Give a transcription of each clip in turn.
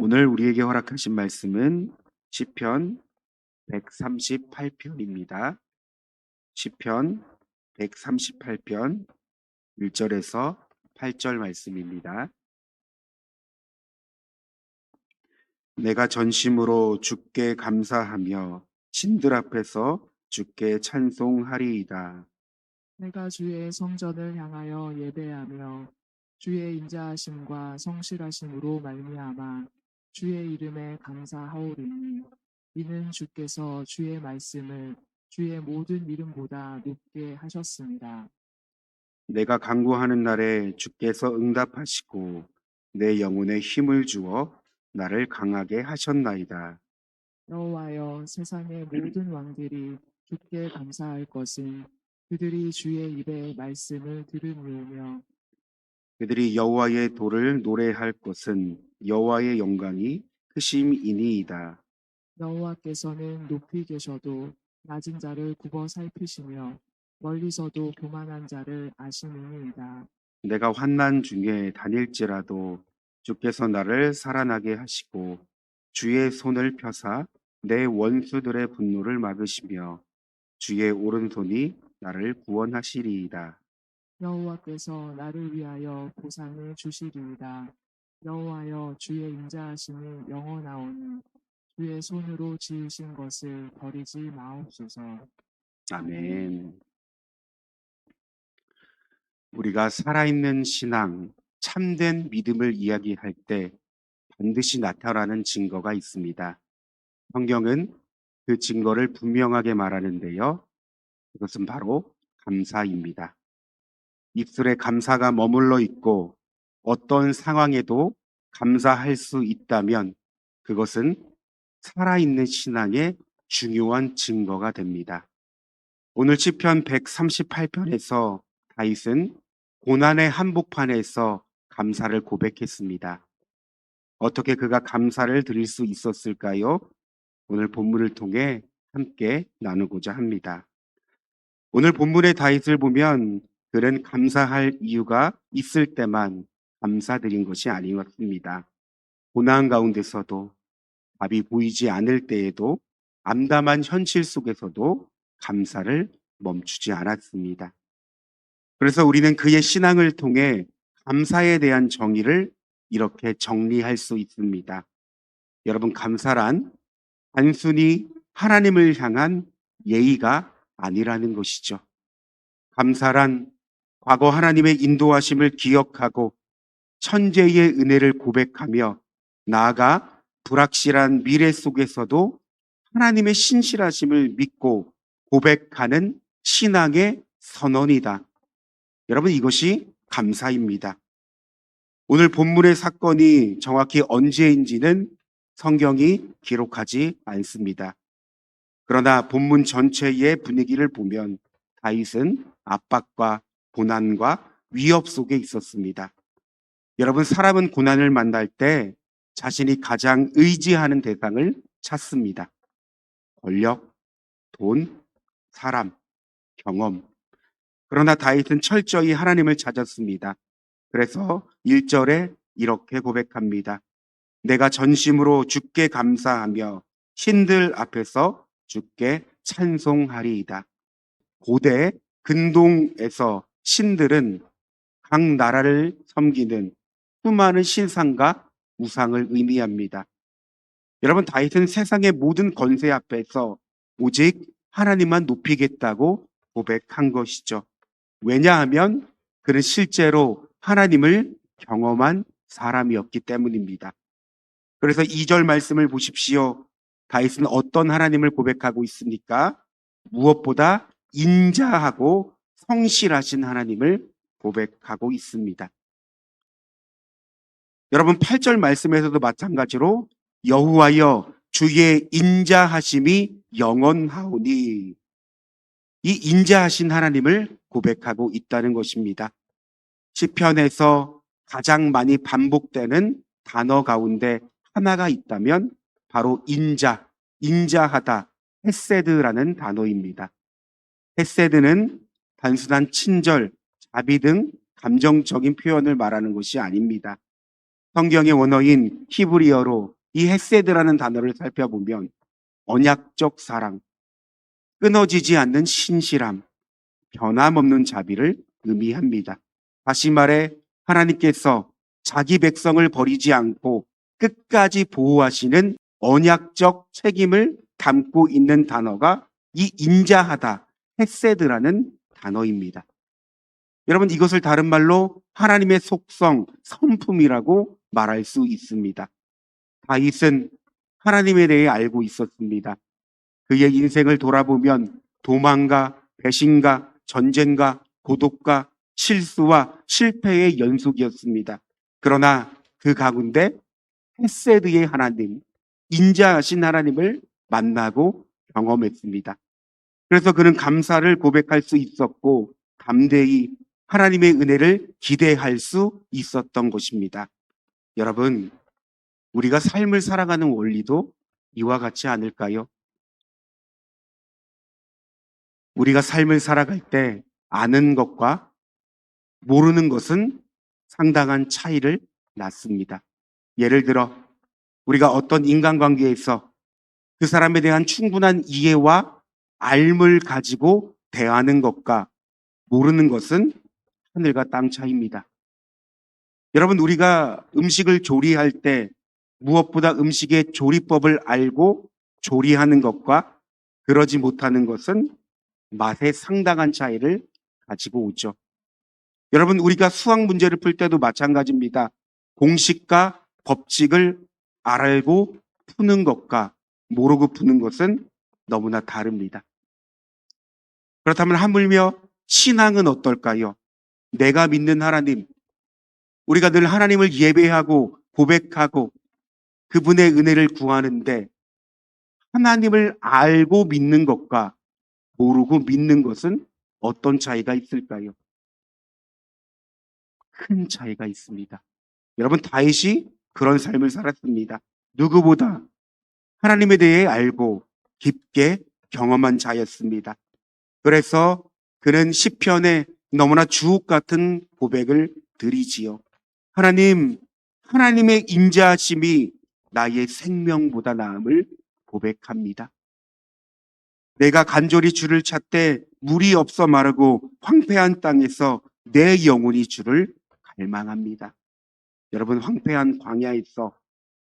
오늘 우리에게 허락하신 말씀은 시편 138편입니다. 시편 138편 1절에서 8절 말씀입니다. 내가 전심으로 주께 감사하며 신들 앞에서 주께 찬송하리이다. 내가 주의 성전을 향하여 예배하며 주의 인자하심과 성실하심으로 말미암아 주의 이름에 감사하오리니 이는 주께서 주의 말씀을 주의 모든 이름보다 높게 하셨습니다. 내가 간구하는 날에 주께서 응답하시고 내 영혼에 힘을 주어 나를 강하게 하셨나이다. 여호와여, 세상의 모든 왕들이 주께 감사할 것은 그들이 주의 입의 말씀을 들음이오며 그들이 여호와의 도를 노래할 것은 여호와의 영광이 크심이니이다. 여호와께서는 높이 계셔도 낮은 자를 굽어 살피시며 멀리서도 교만한 자를 아시느니이다. 내가 환난 중에 다닐지라도 주께서 나를 살아나게 하시고 주의 손을 펴사 내 원수들의 분노를 막으시며 주의 오른손이 나를 구원하시리이다. 여호와께서 나를 위하여 보상을 주시리이다. 여호와여, 주의 인자하심이 영원하오니 주의 손으로 지으신 것을 버리지 마옵소서. 아멘. 아멘. 우리가 살아있는 신앙, 참된 믿음을 이야기할 때 반드시 나타나는 증거가 있습니다. 성경은 그 증거를 분명하게 말하는데요. 그것은 바로 감사입니다. 입술에 감사가 머물러 있고 어떤 상황에도 감사할 수 있다면 그것은 살아있는 신앙의 중요한 증거가 됩니다. 오늘 시편 138편에서 다윗은 고난의 한복판에서 감사를 고백했습니다. 어떻게 그가 감사를 드릴 수 있었을까요? 오늘 본문을 통해 함께 나누고자 합니다. 오늘 본문의 다윗을 보면 그는 감사할 이유가 있을 때만 감사드린 것이 아니었습니다. 고난 가운데서도 답이 보이지 않을 때에도 암담한 현실 속에서도 감사를 멈추지 않았습니다. 그래서 우리는 그의 신앙을 통해 감사에 대한 정의를 이렇게 정리할 수 있습니다. 여러분, 감사란 단순히 하나님을 향한 예의가 아니라는 것이죠. 감사란 과거 하나님의 인도하심을 기억하고 천재의 은혜를 고백하며 나아가 불확실한 미래 속에서도 하나님의 신실하심을 믿고 고백하는 신앙의 선언이다. 여러분, 이것이 감사입니다. 오늘 본문의 사건이 정확히 언제인지는 성경이 기록하지 않습니다. 그러나 본문 전체의 분위기를 보면 다윗은 압박과 고난과 위협 속에 있었습니다. 여러분, 사람은 고난을 만날 때 자신이 가장 의지하는 대상을 찾습니다. 권력, 돈, 사람, 경험. 그러나 다윗은 철저히 하나님을 찾았습니다. 그래서 1절에 이렇게 고백합니다. 내가 전심으로 주께 감사하며 신들 앞에서 주께 찬송하리이다. 고대 근동에서 신들은 각 나라를 섬기는 수많은 신상과 우상을 의미합니다. 여러분, 다윗은 세상의 모든 권세 앞에서 오직 하나님만 높이겠다고 고백한 것이죠. 왜냐하면 그는 실제로 하나님을 경험한 사람이었기 때문입니다. 그래서 2절 말씀을 보십시오. 다윗은 어떤 하나님을 고백하고 있습니까? 무엇보다 인자하고 성실하신 하나님을 고백하고 있습니다. 여러분, 8절 말씀에서도 마찬가지로 여호와여 주의 인자하심이 영원하오니, 이 인자하신 하나님을 고백하고 있다는 것입니다. 시편에서 가장 많이 반복되는 단어 가운데 하나가 있다면 바로 인자하다, 헤세드라는 단어입니다. 헤세드는 단순한 친절, 자비 등 감정적인 표현을 말하는 것이 아닙니다. 성경의 원어인 히브리어로 이 헤세드라는 단어를 살펴보면 언약적 사랑, 끊어지지 않는 신실함, 변함없는 자비를 의미합니다. 다시 말해 하나님께서 자기 백성을 버리지 않고 끝까지 보호하시는 언약적 책임을 담고 있는 단어가 이 인자하다, 헤세드라는 단어입니다. 여러분, 이것을 다른 말로 하나님의 속성, 성품이라고 말할 수 있습니다. 다윗은 하나님에 대해 알고 있었습니다. 그의 인생을 돌아보면 도망과 배신과 전쟁과 고독과 실수와 실패의 연속이었습니다. 그러나 그 가운데 헤세드의 하나님, 인자하신 하나님을 만나고 경험했습니다. 그래서 그는 감사를 고백할 수 있었고 담대히 하나님의 은혜를 기대할 수 있었던 것입니다. 여러분, 우리가 삶을 살아가는 원리도 이와 같지 않을까요? 우리가 삶을 살아갈 때 아는 것과 모르는 것은 상당한 차이를 낳습니다. 예를 들어 우리가 어떤 인간관계에서 그 사람에 대한 충분한 이해와 알을 가지고 대하는 것과 모르는 것은 하늘과 땅 차이입니다. 여러분, 우리가 음식을 조리할 때 무엇보다 음식의 조리법을 알고 조리하는 것과 그러지 못하는 것은 맛의 상당한 차이를 가지고 오죠. 여러분, 우리가 수학 문제를 풀 때도 마찬가지입니다. 공식과 법칙을 알고 푸는 것과 모르고 푸는 것은 너무나 다릅니다. 그렇다면 하물며 신앙은 어떨까요? 내가 믿는 하나님, 우리가 늘 하나님을 예배하고 고백하고 그분의 은혜를 구하는데 하나님을 알고 믿는 것과 모르고 믿는 것은 어떤 차이가 있을까요? 큰 차이가 있습니다. 여러분, 다윗이 그런 삶을 살았습니다. 누구보다 하나님에 대해 알고 깊게 경험한 자였습니다. 그래서 그는 시편에 너무나 주옥 같은 고백을 드리지요. 하나님, 하나님의 인자하심이 나의 생명보다 나음을 고백합니다. 내가 간절히 주를 찾되 물이 없어 마르고 황폐한 땅에서 내 영혼이 주를 갈망합니다. 여러분, 황폐한 광야에서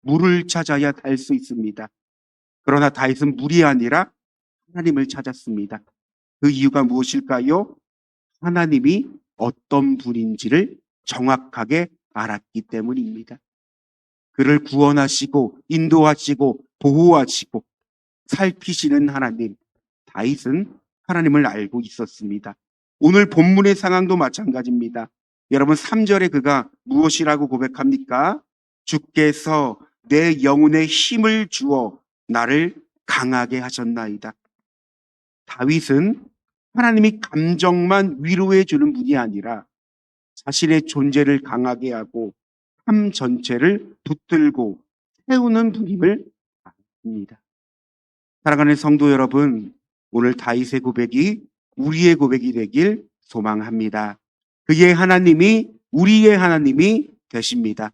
물을 찾아야 살 수 있습니다. 그러나 다윗은 물이 아니라 하나님을 찾았습니다. 그 이유가 무엇일까요? 하나님이 어떤 분인지를 정확하게 알았기 때문입니다. 그를 구원하시고 인도하시고 보호하시고 살피시는 하나님, 다윗은 하나님을 알고 있었습니다. 오늘 본문의 상황도 마찬가지입니다. 여러분, 3절에 그가 무엇이라고 고백합니까? 주께서 내 영혼에 힘을 주어 나를 강하게 하셨나이다. 다윗은 하나님이 감정만 위로해 주는 분이 아니라 자신의 존재를 강하게 하고 삶 전체를 붙들고 세우는 분임을 압니다. 사랑하는 성도 여러분, 오늘 다윗의 고백이 우리의 고백이 되길 소망합니다. 그의 하나님이 우리의 하나님이 되십니다.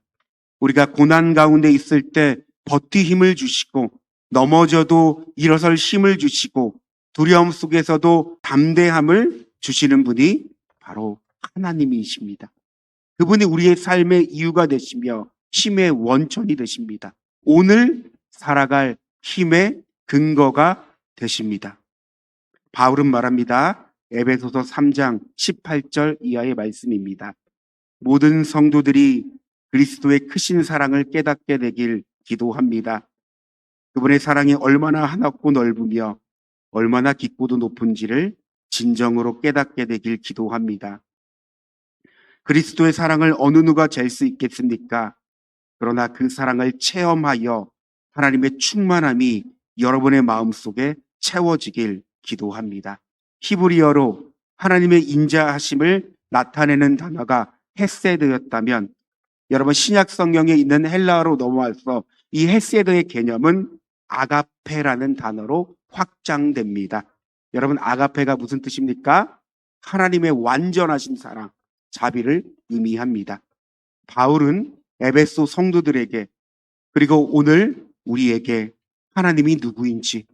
우리가 고난 가운데 있을 때 버티 힘을 주시고 넘어져도 일어설 힘을 주시고 두려움 속에서도 담대함을 주시는 분이 바로 하나님이십니다. 그분이 우리의 삶의 이유가 되시며 힘의 원천이 되십니다. 오늘 살아갈 힘의 근거가 되십니다. 바울은 말합니다. 에베소서 3장 18절 이하의 말씀입니다. 모든 성도들이 그리스도의 크신 사랑을 깨닫게 되길 기도합니다. 그분의 사랑이 얼마나 하나고 넓으며 얼마나 깊고도 높은지를 진정으로 깨닫게 되길 기도합니다. 그리스도의 사랑을 어느 누가 잴 수 있겠습니까? 그러나 그 사랑을 체험하여 하나님의 충만함이 여러분의 마음속에 채워지길 기도합니다. 히브리어로 하나님의 인자하심을 나타내는 단어가 헤세드였다면 여러분, 신약 성경에 있는 헬라어로 넘어와서 이 헤세드의 개념은 아가페라는 단어로 확장됩니다. 여러분, 아가페가 무슨 뜻입니까? 하나님의 완전하신 사랑, 자비를 의미합니다. 바울은 에베소 성도들에게, 그리고 오늘 우리에게 하나님이 누구인지,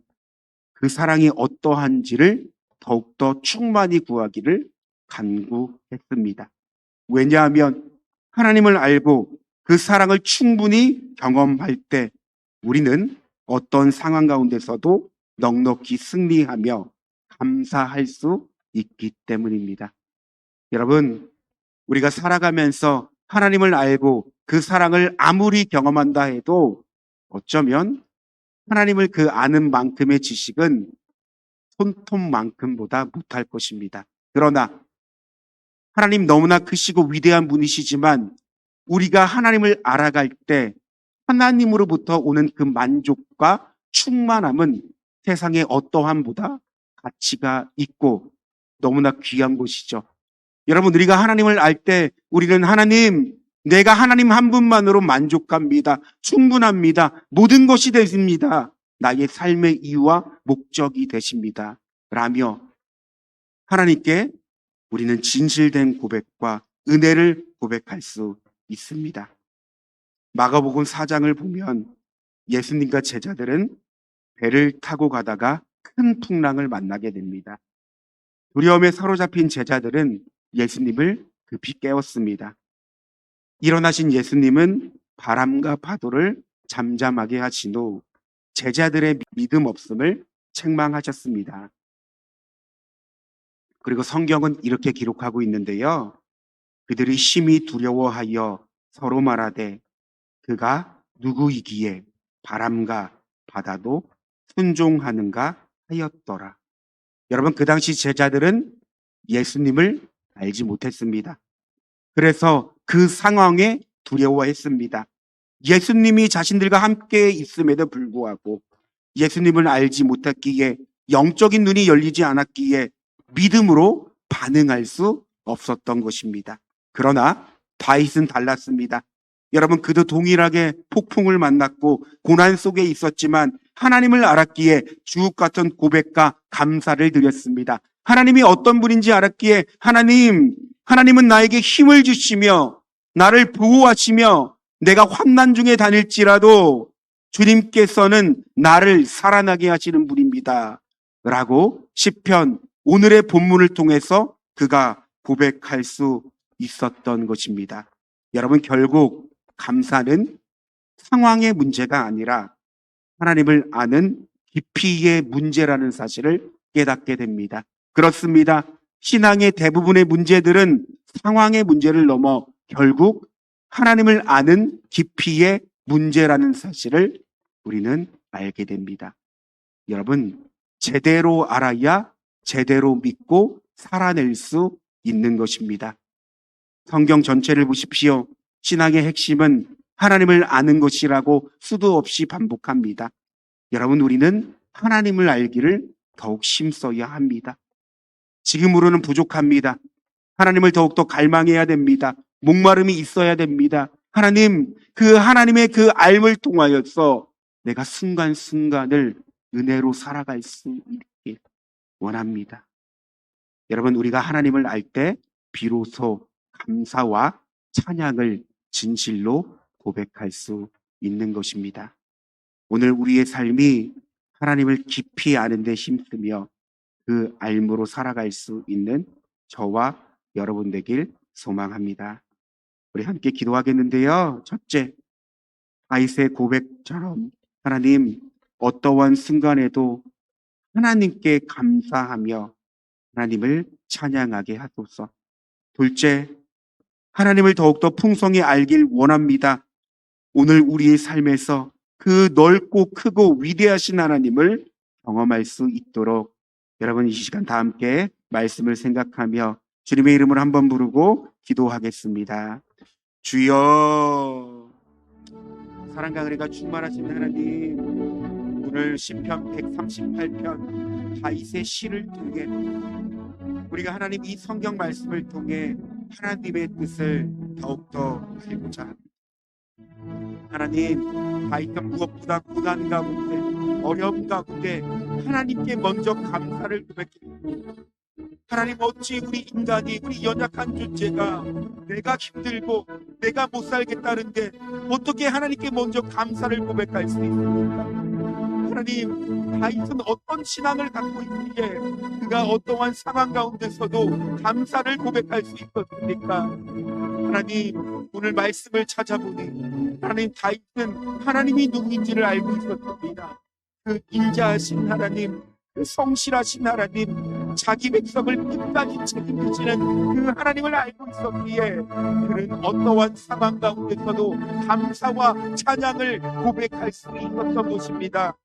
그 사랑이 어떠한지를 더욱더 충만히 구하기를 간구했습니다. 왜냐하면 하나님을 알고 그 사랑을 충분히 경험할 때 우리는 어떤 상황 가운데서도 넉넉히 승리하며 감사할 수 있기 때문입니다. 여러분, 우리가 살아가면서 하나님을 알고 그 사랑을 아무리 경험한다 해도 어쩌면 하나님을 그 아는 만큼의 지식은 손톱만큼보다 못할 것입니다. 그러나 하나님 너무나 크시고 위대한 분이시지만 우리가 하나님을 알아갈 때 하나님으로부터 오는 그 만족과 충만함은 세상의 어떠함보다 가치가 있고 너무나 귀한 것이죠. 여러분, 우리가 하나님을 알 때 우리는 하나님, 내가 하나님 한 분만으로 만족합니다. 충분합니다. 모든 것이 되십니다. 나의 삶의 이유와 목적이 되십니다. 라며 하나님께 우리는 진실된 고백과 은혜를 고백할 수 있습니다. 마가복음 4장을 보면 예수님과 제자들은 배를 타고 가다가 큰 풍랑을 만나게 됩니다. 두려움에 사로잡힌 제자들은 예수님을 급히 깨웠습니다. 일어나신 예수님은 바람과 파도를 잠잠하게 하신 후 제자들의 믿음 없음을 책망하셨습니다. 그리고 성경은 이렇게 기록하고 있는데요. 그들이 심히 두려워하여 서로 말하되 그가 누구이기에 바람과 바다도 순종하는가 하였더라. 여러분, 그 당시 제자들은 예수님을 알지 못했습니다. 그래서 그 상황에 두려워했습니다. 예수님이 자신들과 함께 있음에도 불구하고 예수님을 알지 못했기에, 영적인 눈이 열리지 않았기에 믿음으로 반응할 수 없었던 것입니다. 그러나 다윗은 달랐습니다. 여러분, 그도 동일하게 폭풍을 만났고 고난 속에 있었지만 하나님을 알았기에 주옥 같은 고백과 감사를 드렸습니다. 하나님이 어떤 분인지 알았기에 하나님은 나에게 힘을 주시며 나를 보호하시며 내가 환난 중에 다닐지라도 주님께서는 나를 살아나게 하시는 분입니다. 라고 시편 오늘의 본문을 통해서 그가 고백할 수 있었던 것입니다. 여러분, 결국 감사는 상황의 문제가 아니라 하나님을 아는 깊이의 문제라는 사실을 깨닫게 됩니다. 그렇습니다. 신앙의 대부분의 문제들은 상황의 문제를 넘어 결국 하나님을 아는 깊이의 문제라는 사실을 우리는 알게 됩니다. 여러분, 제대로 알아야 제대로 믿고 살아낼 수 있는 것입니다. 성경 전체를 보십시오. 신앙의 핵심은 하나님을 아는 것이라고 수도 없이 반복합니다. 여러분, 우리는 하나님을 알기를 더욱 힘써야 합니다. 지금으로는 부족합니다. 하나님을 더욱더 갈망해야 됩니다. 목마름이 있어야 됩니다. 하나님의 그 알을 통하여서 내가 순간순간을 은혜로 살아갈 수 있길 원합니다. 여러분, 우리가 하나님을 알 때 비로소 감사와 찬양을 진실로 고백할 수 있는 것입니다. 오늘 우리의 삶이 하나님을 깊이 아는 데 힘쓰며 그 알므로 살아갈 수 있는 저와 여러분 되길 소망합니다. 우리 함께 기도하겠는데요. 첫째, 다윗의 고백처럼 하나님, 어떠한 순간에도 하나님께 감사하며 하나님을 찬양하게 하소서. 둘째, 하나님을 더욱더 풍성히 알길 원합니다. 오늘 우리의 삶에서 그 넓고 크고 위대하신 하나님을 경험할 수 있도록 여러분, 이 시간 다 함께 말씀을 생각하며 주님의 이름을 한번 부르고 기도하겠습니다. 주여, 사랑과 은혜가 충만하신 하나님, 오늘 시편 138편 다윗의 시를 통해 우리가 하나님 이 성경 말씀을 통해 하나님의 뜻을 더욱더 알고자 합니다. 하나님, 다윗은 무엇보다 고난 가운데, 어려움 가운데 하나님께 먼저 감사를 고백했습니다. 하나님, 어찌 우리 인간이, 우리 연약한 존재가 내가 힘들고 내가 못 살겠다는데 어떻게 하나님께 먼저 감사를 고백할 수 있습니까? 하나님, 다윗은 어떤 신앙을 갖고 있기에 그가 어떠한 상황 가운데서도 감사를 고백할 수 있었습니까? 하나님, 오늘 말씀을 찾아보니 하나님, 다윗은 하나님이 누구인지를 알고 있었습니다. 그 인자하신 하나님, 그 성실하신 하나님, 자기 백성을 끝까지 책임지시는 그 하나님을 알고 있었기에 그는 어떠한 상황 가운데서도 감사와 찬양을 고백할 수 있었던 것입니다.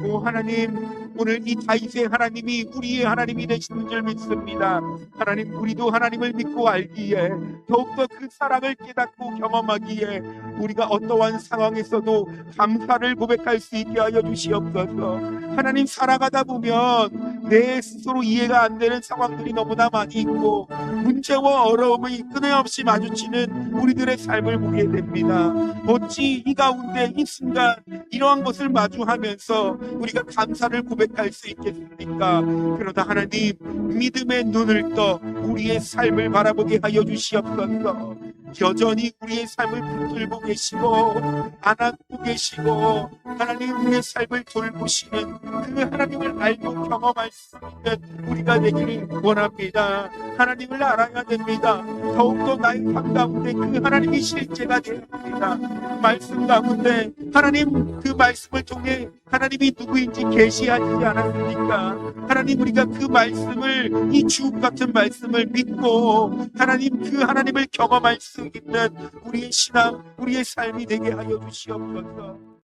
오 하나님, 오늘 이 다윗의 하나님이 우리의 하나님이 되시는 줄 믿습니다. 하나님, 우리도 하나님을 믿고 알기에 더욱더 그 사랑을 깨닫고 경험하기에 우리가 어떠한 상황에서도 감사를 고백할 수 있게 하여 주시옵소서. 하나님, 살아가다 보면 내 스스로 이해가 안 되는 상황들이 너무나 많이 있고 문제와 어려움이 끊임없이 마주치는 우리들의 삶을 보게 됩니다. 어찌 이 가운데 이 순간 이러한 것을 마주하면서 우리가 감사를 고백할 수 있겠습니까? 그러나 하나님, 믿음의 눈을 떠 우리의 삶을 바라보게 하여 주시옵소서. 여전히 우리의 삶을 붙들고 계시고 안았고 계시고 하나님, 우리의 삶을 돌보시는 그 하나님을 알고 경험할 수 있는 우리가 되기를 원합니다. 하나님을 알아야 됩니다. 더욱더 나의 삶 가운데 그 하나님이 실제가 되어야 합니다. 말씀 가운데 하나님, 그 말씀을 통해 하나님이 누구인지 계시하지 않았습니까? 하나님, 우리가 그 말씀을, 이 주옥 같은 말씀을 믿고 하나님, 그 하나님을 경험할 수 있는 우리의 신앙, 우리의 삶이 되게 하여 주시옵소서.